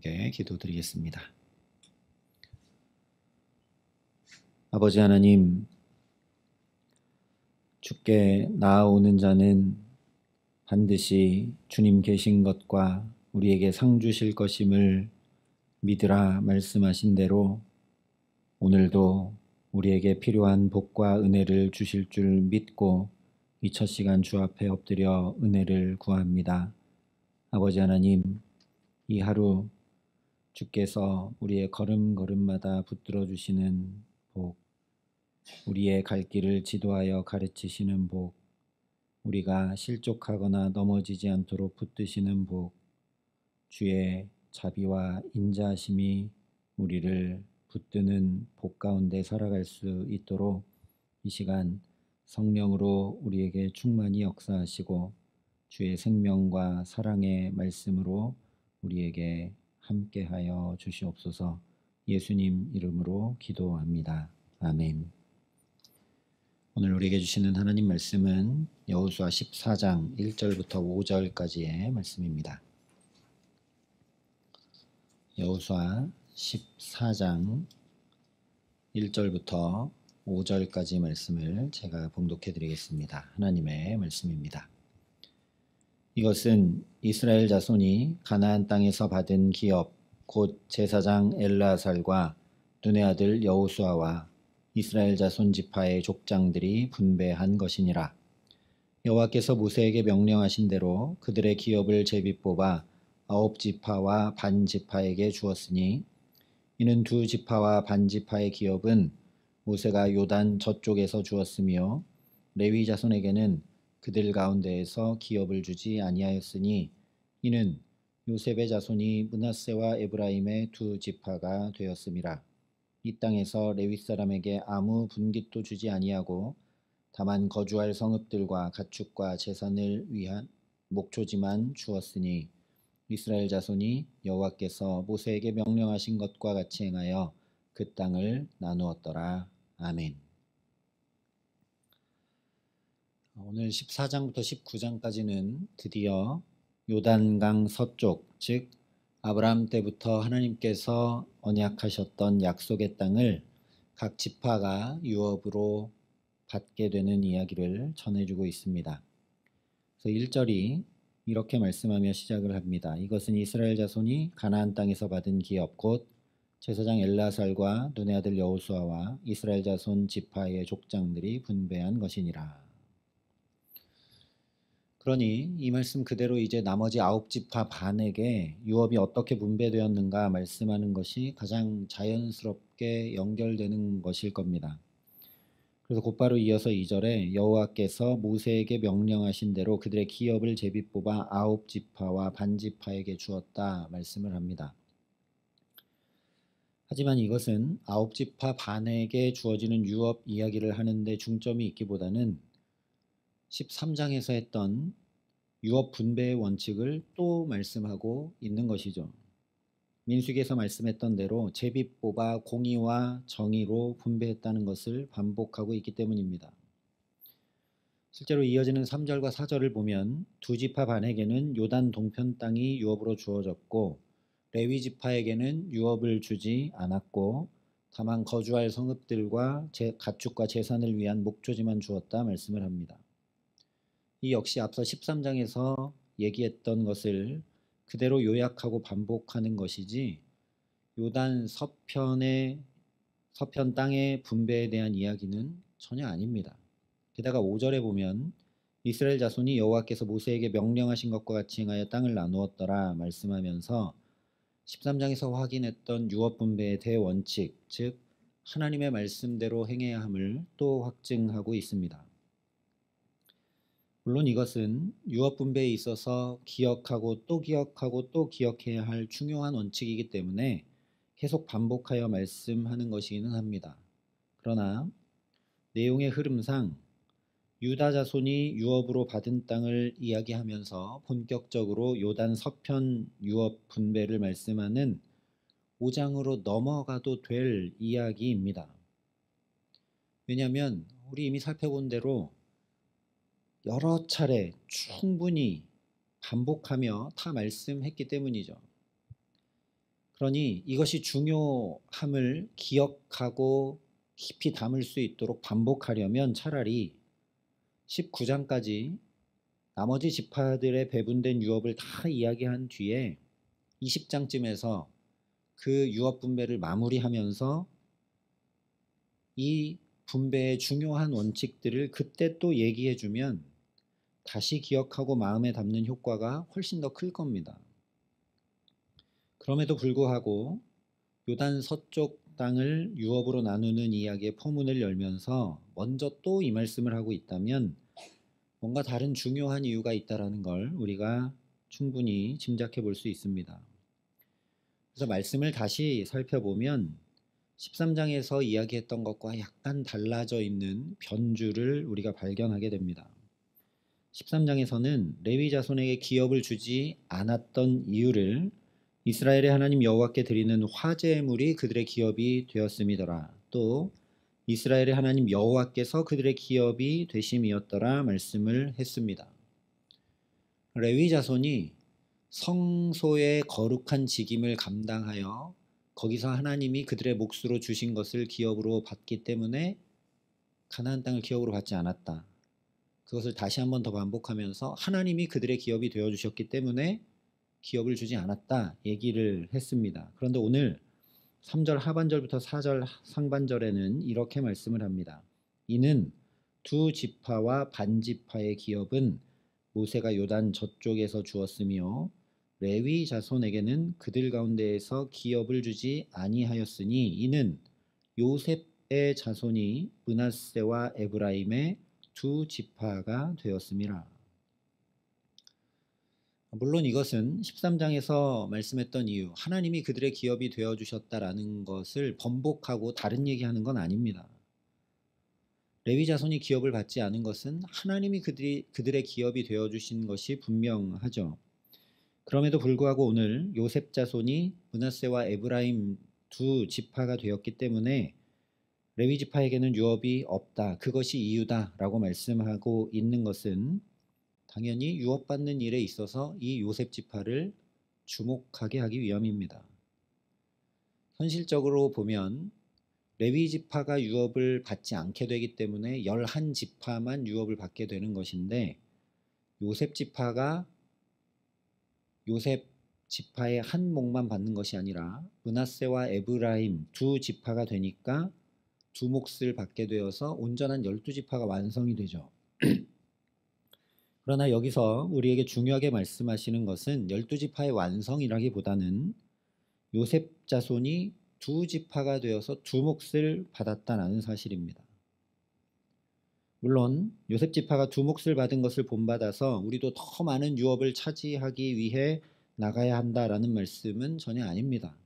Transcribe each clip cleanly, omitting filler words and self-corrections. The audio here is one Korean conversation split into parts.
함께 기도드리겠습니다. 아버지 하나님, 주께 나아오는 자는 반드시 주님 계신 것과 우리에게 상 주실 것임을 믿으라 말씀하신 대로 오늘도 우리에게 필요한 복과 은혜를 주실 줄 믿고 이 첫 시간 주 앞에 엎드려 은혜를 구합니다. 아버지 하나님, 이 하루 주께서 우리의 걸음걸음마다 붙들어 주시는 복, 우리의 갈 길을 지도하여 가르치시는 복, 우리가 실족하거나 넘어지지 않도록 붙드시는 복, 주의 자비와 인자하심이 우리를 붙드는 복 가운데 살아갈 수 있도록 이 시간 성령으로 우리에게 충만히 역사하시고 주의 생명과 사랑의 말씀으로 우리에게 함께하여 주시옵소서. 예수님 이름으로 기도합니다. 아멘. 오늘 우리에게 주시는 하나님 말씀은 여호수아 14장 1절부터 5절까지의 말씀입니다. 여호수아 14장 1절부터 5절까지 말씀을 제가 봉독해 드리겠습니다. 하나님의 말씀입니다. 이것은 이스라엘 자손이 가나안 땅에서 받은 기업 곧 제사장 엘르아살과 눈의 아들 여호수아와 이스라엘 자손 지파의 족장들이 분배한 것이니라. 여호와께서 모세에게 명령하신 대로 그들의 기업을 제비 뽑아 9지파와 반 지파에게 주었으니 이는 2지파와 반 지파의 기업은 모세가 요단 저쪽에서 주었으며 레위 자손에게는 그들 가운데에서 기업을 주지 아니하였으니 이는 요셉의 자손이 므낫세와 에브라임의 2지파가 되었음이라. 이 땅에서 레위 사람에게 아무 분깃도 주지 아니하고 다만 거주할 성읍들과 가축과 제산을 위한 목초지만 주었으니 이스라엘 자손이 여호와께서 모세에게 명령하신 것과 같이 행하여 그 땅을 나누었더라. 아멘. 오늘 14장부터 19장까지는 드디어 요단강 서쪽, 즉 아브라함 때부터 하나님께서 언약하셨던 약속의 땅을 각 지파가 유업으로 받게 되는 이야기를 전해주고 있습니다. 그래서 1절이 이렇게 말씀하며 시작을 합니다. 이것은 이스라엘 자손이 가나안 땅에서 받은 기업 곧 제사장 엘르아살과 눈의 아들 여호수아와 이스라엘 자손 지파의 족장들이 분배한 것이니라. 그러니 이 말씀 그대로 이제 나머지 9지파 반에게 유업이 어떻게 분배되었는가 말씀하는 것이 가장 자연스럽게 연결되는 것일 겁니다. 그래서 곧바로 이어서 2절에 여호와께서 모세에게 명령하신 대로 그들의 기업을 제비 뽑아 9지파와 반 지파에게 주었다 말씀을 합니다. 하지만 이것은 9지파 반에게 주어지는 유업 이야기를 하는데 중점이 있기보다는 13장에서 했던 유업 분배의 원칙을 또 말씀하고 있는 것이죠. 민수기에서 말씀했던 대로 제비 뽑아 공의와 정의로 분배했다는 것을 반복하고 있기 때문입니다. 실제로 이어지는 3절과 4절을 보면 2지파 반에게는 요단 동편 땅이 유업으로 주어졌고 레위 지파에게는 유업을 주지 않았고 다만 거주할 성읍들과 가축과 제산을 위한 목조지만 주었다 말씀을 합니다. 이 역시 앞서 13장에서 얘기했던 것을 그대로 요약하고 반복하는 것이지 요단 서편 땅의 분배에 대한 이야기는 전혀 아닙니다. 게다가 5절에 보면 이스라엘 자손이 여호와께서 모세에게 명령하신 것과 같이 행하여 땅을 나누었더라 말씀하면서 13장에서 확인했던 유업 분배의 대원칙, 즉 하나님의 말씀대로 행해야 함을 또 확증하고 있습니다. 물론 이것은 유업 분배에 있어서 기억하고 또 기억하고 또 기억해야 할 중요한 원칙이기 때문에 계속 반복하여 말씀하는 것이기는 합니다. 그러나 내용의 흐름상 유다 자손이 유업으로 받은 땅을 이야기하면서 본격적으로 요단 서편 유업 분배를 말씀하는 5장으로 넘어가도 될 이야기입니다. 왜냐하면 우리 이미 살펴본 대로 여러 차례 충분히 반복하며 다 말씀했기 때문이죠. 그러니 이것이 중요함을 기억하고 깊이 담을 수 있도록 반복하려면 차라리 19장까지 나머지 지파들의 배분된 유업을 다 이야기한 뒤에 20장쯤에서 그 유업 분배를 마무리하면서 이 분배의 중요한 원칙들을 그때 또 얘기해주면 다시 기억하고 마음에 담는 효과가 훨씬 더 클 겁니다. 그럼에도 불구하고 요단 서쪽 땅을 유업으로 나누는 이야기의 포문을 열면서 먼저 또 이 말씀을 하고 있다면 뭔가 다른 중요한 이유가 있다라는 걸 우리가 충분히 짐작해 볼 수 있습니다. 그래서 말씀을 다시 살펴보면 13장에서 이야기했던 것과 약간 달라져 있는 변주를 우리가 발견하게 됩니다. 13장에서는 레위 자손에게 기업을 주지 않았던 이유를 이스라엘의 하나님 여호와께 드리는 화제물이 그들의 기업이 되었음이더라. 또 이스라엘의 하나님 여호와께서 그들의 기업이 되심이었더라 말씀을 했습니다. 레위 자손이 성소의 거룩한 직임을 감당하여 거기서 하나님이 그들의 몫으로 주신 것을 기업으로 받기 때문에 가나안 땅을 기업으로 받지 않았다. 그것을 다시 한 번 더 반복하면서 하나님이 그들의 기업이 되어주셨기 때문에 기업을 주지 않았다 얘기를 했습니다. 그런데 오늘 3절 하반절부터 4절 상반절에는 이렇게 말씀을 합니다. 이는 두 지파와 반지파의 기업은 모세가 요단 저쪽에서 주었으며 레위 자손에게는 그들 가운데에서 기업을 주지 아니하였으니 이는 요셉의 자손이 므낫세와 에브라임의 두 지파가 되었음이라. 물론 이것은 13장에서 말씀했던 이유, 하나님이 그들의 기업이 되어주셨다라는 것을 번복하고 다른 얘기하는 건 아닙니다. 레위 자손이 기업을 받지 않은 것은 하나님이 그들의 기업이 되어주신 것이 분명하죠. 그럼에도 불구하고 오늘 요셉 자손이 므낫세와 에브라임 두 지파가 되었기 때문에 레위 지파에게는 유업이 없다. 그것이 이유다라고 말씀하고 있는 것은 당연히 유업받는 일에 있어서 이 요셉 지파를 주목하게 하기 위함입니다. 현실적으로 보면 레위 지파가 유업을 받지 않게 되기 때문에 11지파만 유업을 받게 되는 것인데 요셉 지파가 요셉 지파의 한 몫만 받는 것이 아니라 므낫세와 에브라임 두 지파가 되니까 두 몫을 받게 되어서 온전한 12지파가 완성이 되죠. 그러나 여기서 우리에게 중요하게 말씀하시는 것은 12지파의 완성이라기보다는 요셉 자손이 두 지파가 되어서 두 몫을 받았다는 사실입니다. 물론 요셉 지파가 두 몫을 받은 것을 본받아서 우리도 더 많은 유업을 차지하기 위해 나가야 한다라는 말씀은 전혀 아닙니다.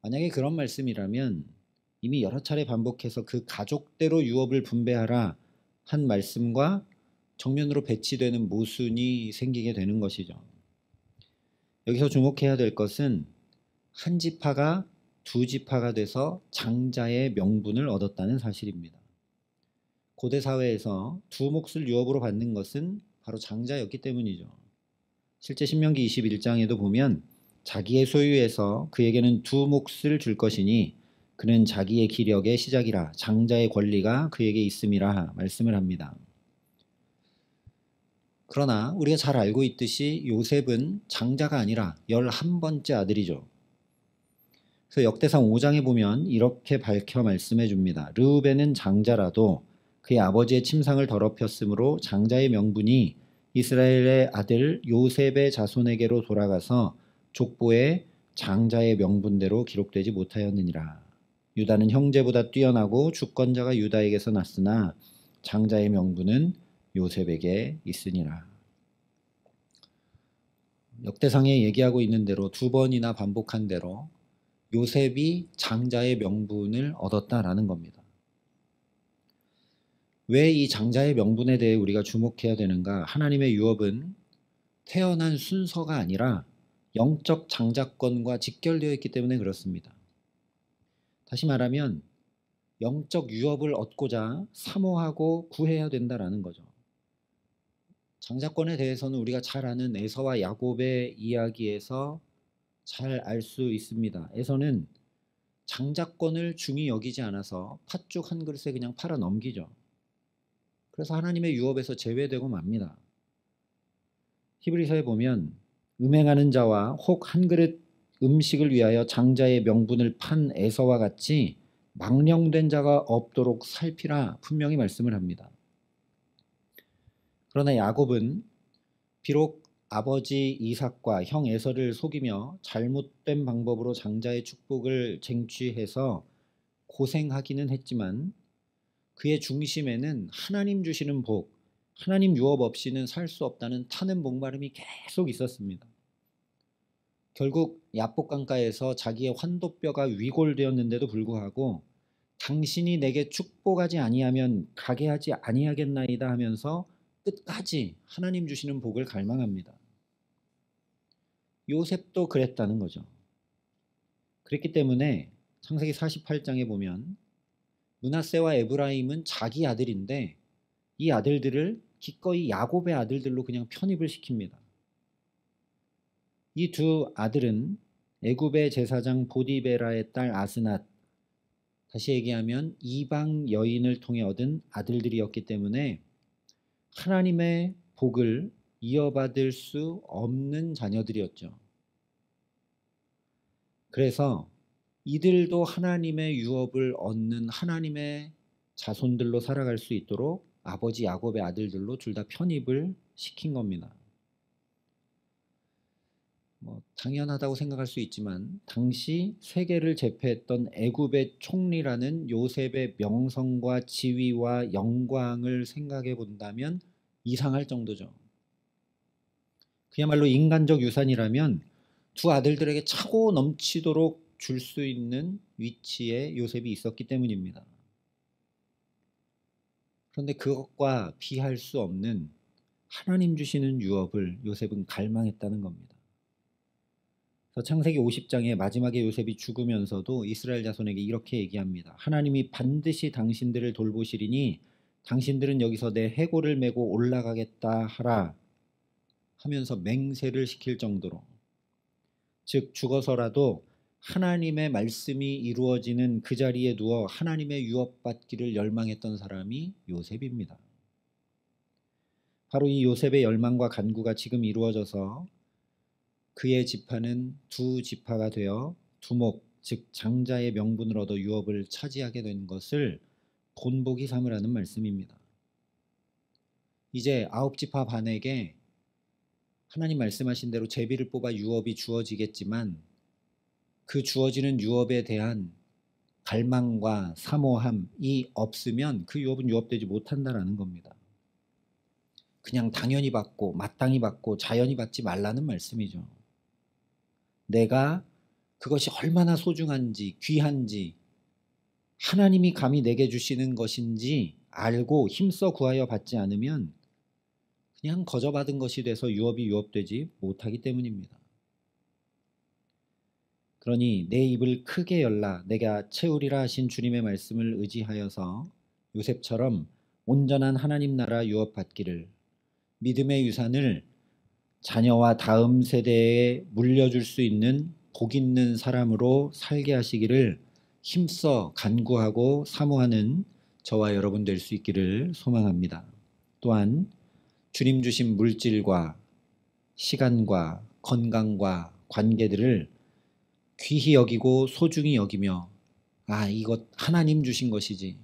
만약에 그런 말씀이라면 이미 여러 차례 반복해서 그 가족대로 유업을 분배하라 한 말씀과 정면으로 배치되는 모순이 생기게 되는 것이죠. 여기서 주목해야 될 것은 한 지파가 두 지파가 돼서 장자의 명분을 얻었다는 사실입니다. 고대 사회에서 두 몫을 유업으로 받는 것은 바로 장자였기 때문이죠. 실제 신명기 21장에도 보면 자기의 소유에서 그에게는 두 몫을 줄 것이니 그는 자기의 기력의 시작이라 장자의 권리가 그에게 있음이라 말씀을 합니다. 그러나 우리가 잘 알고 있듯이 요셉은 장자가 아니라 11번째 아들이죠. 그래서 역대상 5장에 보면 이렇게 밝혀 말씀해 줍니다. 르우벤은 장자라도 그의 아버지의 침상을 더럽혔으므로 장자의 명분이 이스라엘의 아들 요셉의 자손에게로 돌아가서 족보에 장자의 명분대로 기록되지 못하였느니라. 유다는 형제보다 뛰어나고 주권자가 유다에게서 났으나 장자의 명분은 요셉에게 있으니라. 역대상에 얘기하고 있는 대로 두 번이나 반복한 대로 요셉이 장자의 명분을 얻었다라는 겁니다. 왜 이 장자의 명분에 대해 우리가 주목해야 되는가? 하나님의 유업은 태어난 순서가 아니라 영적 장자권과 직결되어 있기 때문에 그렇습니다. 다시 말하면 영적 유업을 얻고자 사모하고 구해야 된다라는 거죠. 장자권에 대해서는 우리가 잘 아는 에서와 야곱의 이야기에서 잘 알 수 있습니다. 에서는 장자권을 중히 여기지 않아서 팥죽 한 그릇에 그냥 팔아 넘기죠. 그래서 하나님의 유업에서 제외되고 맙니다. 히브리서에 보면 음행하는 자와 혹 한 그릇 음식을 위하여 장자의 명분을 판 에서와 같이 망령된 자가 없도록 살피라 분명히 말씀을 합니다. 그러나 야곱은 비록 아버지 이삭과 형 에서를 속이며 잘못된 방법으로 장자의 축복을 쟁취해서 고생하기는 했지만 그의 중심에는 하나님 주시는 복, 하나님 유업 없이는 살 수 없다는 타는 목마름이 계속 있었습니다. 결국 야복 강가에서 자기의 환도뼈가 위골되었는데도 불구하고 당신이 내게 축복하지 아니하면 가게 하지 아니하겠나이다 하면서 끝까지 하나님 주시는 복을 갈망합니다. 요셉도 그랬다는 거죠. 그랬기 때문에 창세기 48장에 보면 므낫세와 에브라임은 자기 아들인데 이 아들들을 기꺼이 야곱의 아들들로 그냥 편입을 시킵니다. 이 두 아들은 애굽의 제사장 보디베라의 딸 아스낫, 다시 얘기하면 이방 여인을 통해 얻은 아들들이었기 때문에 하나님의 복을 이어받을 수 없는 자녀들이었죠. 그래서 이들도 하나님의 유업을 얻는 하나님의 자손들로 살아갈 수 있도록 아버지 야곱의 아들들로 둘 다 편입을 시킨 겁니다. 당연하다고 생각할 수 있지만 당시 세계를 제패했던 애굽의 총리라는 요셉의 명성과 지위와 영광을 생각해 본다면 이상할 정도죠. 그야말로 인간적 유산이라면 두 아들들에게 차고 넘치도록 줄 수 있는 위치에 요셉이 있었기 때문입니다. 그런데 그것과 비할 수 없는 하나님 주시는 유업을 요셉은 갈망했다는 겁니다. 창세기 50장의 마지막에 요셉이 죽으면서도 이스라엘 자손에게 이렇게 얘기합니다. 하나님이 반드시 당신들을 돌보시리니 당신들은 여기서 내 해골을 메고 올라가겠다 하라 하면서 맹세를 시킬 정도로, 즉 죽어서라도 하나님의 말씀이 이루어지는 그 자리에 누워 하나님의 유업받기를 열망했던 사람이 요셉입니다. 바로 이 요셉의 열망과 간구가 지금 이루어져서 그의 지파는 두 지파가 되어 두목, 즉 장자의 명분을 얻어 유업을 차지하게 된 것을 본보기 삼으라는 말씀입니다. 이제 9지파 반에게 하나님 말씀하신 대로 제비를 뽑아 유업이 주어지겠지만 그 주어지는 유업에 대한 갈망과 사모함이 없으면 그 유업은 유업되지 못한다라는 겁니다. 그냥 당연히 받고 마땅히 받고 자연히 받지 말라는 말씀이죠. 내가 그것이 얼마나 소중한지 귀한지 하나님이 감히 내게 주시는 것인지 알고 힘써 구하여 받지 않으면 그냥 거저 받은 것이 돼서 유업이 유업되지 못하기 때문입니다. 그러니 내 입을 크게 열라 내가 채우리라 하신 주님의 말씀을 의지하여서 요셉처럼 온전한 하나님 나라 유업 받기를, 믿음의 유산을 자녀와 다음 세대에 물려줄 수 있는 복 있는 사람으로 살게 하시기를 힘써 간구하고 사모하는 저와 여러분 될 수 있기를 소망합니다. 또한 주님 주신 물질과 시간과 건강과 관계들을 귀히 여기고 소중히 여기며 이것 하나님 주신 것이지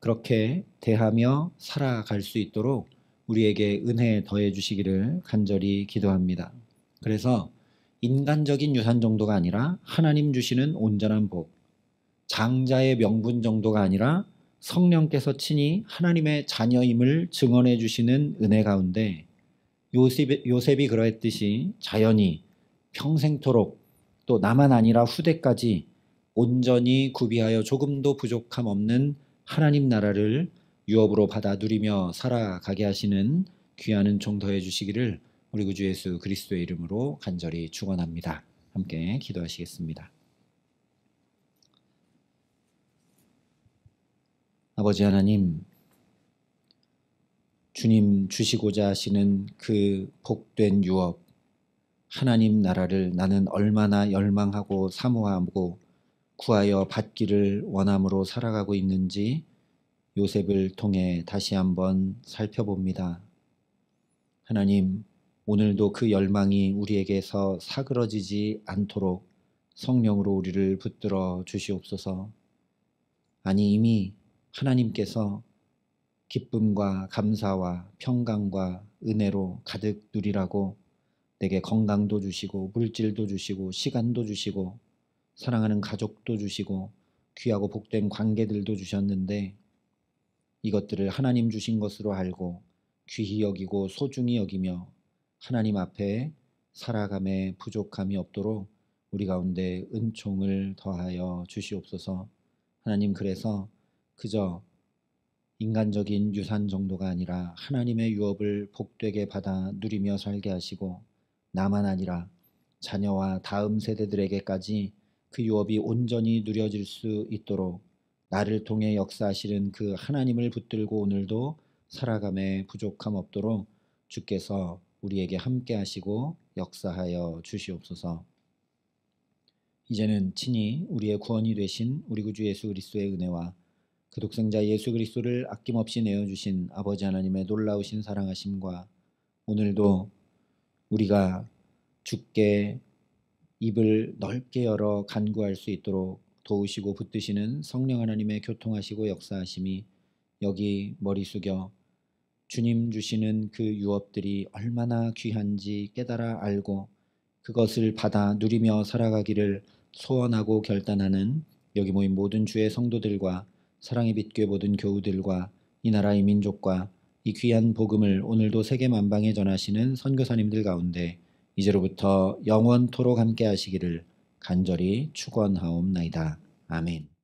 그렇게 대하며 살아갈 수 있도록 우리에게 은혜 더해 주시기를 간절히 기도합니다. 그래서 인간적인 유산 정도가 아니라 하나님 주시는 온전한 복, 장자의 명분 정도가 아니라 성령께서 친히 하나님의 자녀임을 증언해 주시는 은혜 가운데 요셉이 그러했듯이 자연히 평생토록 또 나만 아니라 후대까지 온전히 구비하여 조금도 부족함 없는 하나님 나라를 유업으로 받아 누리며 살아가게 하시는 귀한 은총 더해 주시기를 우리 구주 예수 그리스도의 이름으로 간절히 축원합니다. 함께 기도하시겠습니다. 아버지 하나님, 주님 주시고자 하시는 그 복된 유업, 하나님 나라를 나는 얼마나 열망하고 사모하고 구하여 받기를 원함으로 살아가고 있는지 요셉을 통해 다시 한번 살펴봅니다. 하나님, 오늘도 그 열망이 우리에게서 사그러지지 않도록 성령으로 우리를 붙들어 주시옵소서. 아니, 이미 하나님께서 기쁨과 감사와 평강과 은혜로 가득 누리라고 내게 건강도 주시고 물질도 주시고 시간도 주시고 사랑하는 가족도 주시고 귀하고 복된 관계들도 주셨는데 이것들을 하나님 주신 것으로 알고 귀히 여기고 소중히 여기며 하나님 앞에 살아감에 부족함이 없도록 우리 가운데 은총을 더하여 주시옵소서. 하나님, 그래서 그저 인간적인 유산 정도가 아니라 하나님의 유업을 복되게 받아 누리며 살게 하시고 나만 아니라 자녀와 다음 세대들에게까지 그 유업이 온전히 누려질 수 있도록 나를 통해 역사하시는 그 하나님을 붙들고 오늘도 살아감에 부족함 없도록 주께서 우리에게 함께 하시고 역사하여 주시옵소서. 이제는 친히 우리의 구원이 되신 우리 구주 예수 그리스도의 은혜와 그 독생자 예수 그리스도를 아낌없이 내어주신 아버지 하나님의 놀라우신 사랑하심과 오늘도 우리가 주께 입을 넓게 열어 간구할 수 있도록 도우시고 붙드시는 성령 하나님의 교통하시고 역사하심이 여기 머리 숙여 주님 주시는 그 유업들이 얼마나 귀한지 깨달아 알고 그것을 받아 누리며 살아가기를 소원하고 결단하는 여기 모인 모든 주의 성도들과 사랑의 빛교회 모든 교우들과 이 나라의 민족과 이 귀한 복음을 오늘도 세계 만방에 전하시는 선교사님들 가운데 이제로부터 영원토록 함께 하시기를 간절히 축원하옵나이다. 아멘.